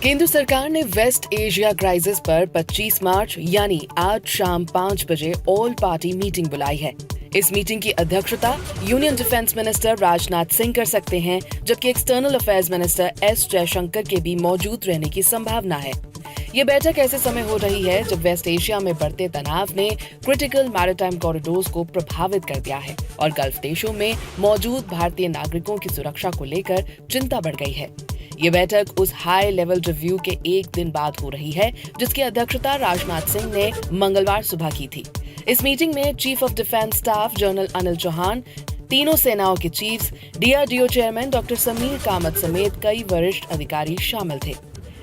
केंद्र सरकार ने वेस्ट एशिया क्राइसिस पर 25 मार्च यानी आज शाम 5 बजे ऑल पार्टी मीटिंग बुलाई है। इस मीटिंग की अध्यक्षता union defence minister Rajnath Singh कर सकते हैं, जबकि external affairs minister S Jaishankar के भी मौजूद रहने की संभावना है। ये बैठक ऐसे समय हो रही है जब वेस्ट एशिया में बढ़ते तनाव ने क्रिटिकल मैरिटाइम कॉरिडोर्स को प्रभावित कर दिया है और गल्फ देशों में मौजूद भारतीय नागरिकों की सुरक्षा को लेकर चिंता बढ़ गई है। ये बैठक उस हाई लेवल रिव्यू के एक दिन बाद हो रही है जिसकी अध्यक्षता राजनाथ सिंह ने मंगलवार सुबह की थी। इस मीटिंग में chief of defence staff general Anil Chauhan, तीनों सेनाओं के chiefs, DRDO chairman doctor Sameer Kamat समेत कई वरिष्ठ अधिकारी शामिल थे।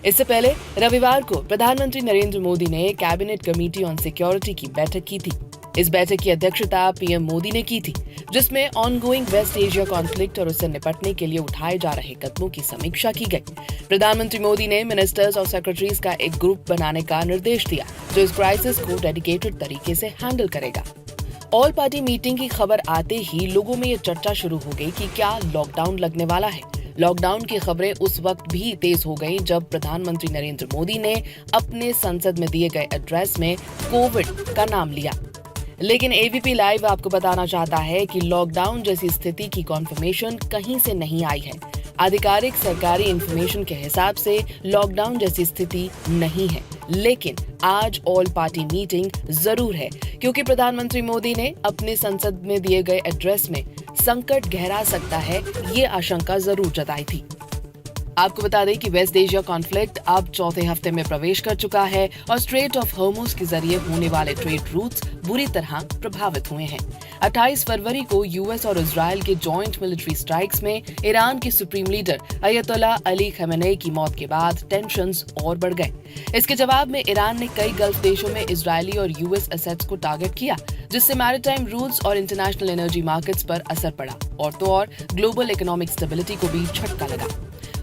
इससे पहले रविवार को प्रधानमंत्री नरेंद्र मोदी ने कैबिनेट कमेटी ऑन सिक्योरिटी की बैठक की थी। इस बैठक की अध्यक्षता पीएम मोदी ने की थी, जिसमें ऑनगोइंग वेस्ट एशिया कॉन्फ्लिक्ट और उससे निपटने के लिए उठाए जा रहे कदमों की समीक्षा की गई। प्रधानमंत्री मोदी ने मिनिस्टर्स और सेक्रेटरीज का एक ग्रुप बनाने का निर्देश दिया जो इस क्राइसिस को डेडिकेटेड तरीके से हैंडल करेगा। ऑल पार्टी मीटिंग की खबर आते ही लोगों में ये चर्चा शुरू हो गई कि क्या लॉकडाउन लगने वाला है। लॉकडाउन की खबरें उस वक्त भी तेज हो गईं जब प्रधानमंत्री नरेंद्र मोदी ने अपने संसद में दिए गए एड्रेस में कोविड का नाम लिया। लेकिन एबीपी लाइव आपको बताना चाहता है कि लॉकडाउन जैसी स्थिति की कॉन्फर्मेशन कहीं से नहीं आई है। आधिकारिक सरकारी इंफॉर्मेशन के हिसाब से लॉकडाउन जैसी स्थिति नहीं है, लेकिन आज ऑल पार्टी मीटिंग जरूर है क्योंकि प्रधानमंत्री मोदी ने अपने संसद में दिए गए एड्रेस में संकट गहरा सकता है, ये आशंका जरूर जताई थी। आपको बता दें कि वेस्ट एशिया कॉन्फ्लिक्ट अब चौथे हफ्ते में प्रवेश कर चुका है और स्ट्रेट ऑफ हॉर्मुज के जरिए होने वाले ट्रेड रूट्स बुरी तरह प्रभावित हुए हैं। 28 फरवरी को यूएस और इजराइल के जॉइंट मिलिट्री स्ट्राइक्स में ईरान के सुप्रीम लीडर अयतोल्ला अली खमेनेई की मौत के बाद टेंशंस और बढ़ गए। इसके जवाब में ईरान ने कई गल्फ देशों में इजरायली और यूएस एसेट्स को टारगेट किया, जिससे मैरिटाइम रूट्स और इंटरनेशनल एनर्जी मार्केट्स पर असर पड़ा और तो और ग्लोबल इकोनॉमिक स्टेबिलिटी को भी झटका लगा।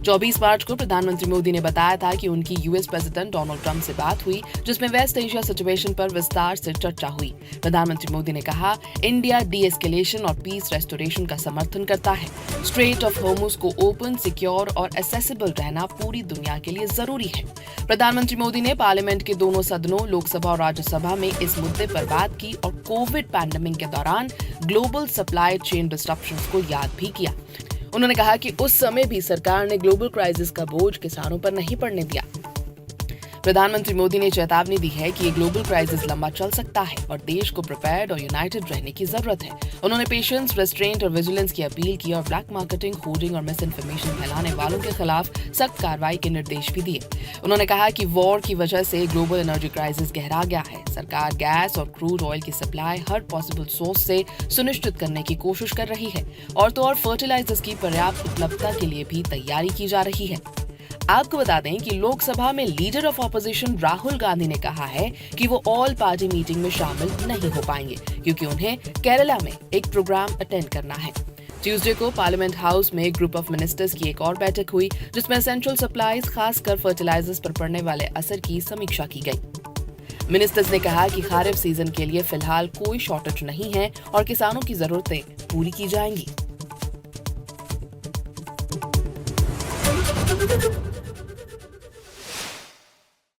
24 मार्च को प्रधानमंत्री मोदी ने बताया था कि उनकी यूएस प्रेसिडेंट डोनाल्ड ट्रंप से बात हुई, जिसमें वेस्ट एशिया सिचुएशन पर विस्तार से चर्चा हुई। प्रधानमंत्री मोदी ने कहा, इंडिया डी एस्केलेशन और पीस रेस्टोरेशन का समर्थन करता है। स्ट्रेट ऑफ हॉर्मुज को ओपन, सिक्योर और एक्सेसिबल रहना पूरी दुनिया के लिए जरूरी है। प्रधानमंत्री मोदी ने पार्लियामेंट के दोनों सदनों, लोकसभा और राज्यसभा में इस मुद्दे पर बात की और कोविड पैंडेमिक के दौरान ग्लोबल सप्लाई चेन डिस्ट्रप्शंस को याद भी किया। उन्होंने कहा कि उस समय भी सरकार ने ग्लोबल क्राइसिस का बोझ किसानों पर नहीं पड़ने दिया। प्रधानमंत्री मोदी ने चेतावनी दी है कि ये ग्लोबल क्राइसिस लंबा चल सकता है और देश को प्रिपेयर्ड और यूनाइटेड रहने की जरूरत है। उन्होंने पेशेंस, रेस्ट्रेंट और विजिलेंस की अपील की और ब्लैक मार्केटिंग, होर्डिंग और मिस इन्फॉर्मेशन फैलाने वालों के खिलाफ सख्त कार्रवाई के निर्देश भी दिए। उन्होंने कहा कि वॉर की वजह से ग्लोबल एनर्जी क्राइसिस गहरा गया है। सरकार गैस और क्रूड ऑयल की सप्लाई हर पॉसिबल सोर्स से सुनिश्चित करने की कोशिश कर रही है और तो और फर्टिलाइजर्स की पर्याप्त उपलब्धता के लिए भी तैयारी की जा रही है। आपको बता दें कि लोकसभा में leader of opposition Rahul Gandhi ने कहा है कि वो ऑल पार्टी मीटिंग में शामिल नहीं हो पाएंगे क्योंकि उन्हें केरला में एक प्रोग्राम अटेंड करना है। ट्यूसडे को पार्लियामेंट हाउस में ग्रुप ऑफ मिनिस्टर्स की एक और बैठक हुई, जिसमें एसेंशियल सप्लाईज, खासकर फर्टिलाइजर्स पर पड़ने वाले असर की समीक्षा की गई। मिनिस्टर्स ने कहा कि खारिफ सीजन के लिए फिलहाल कोई शॉर्टेज नहीं है और किसानों की जरूरतें पूरी की जाएंगी।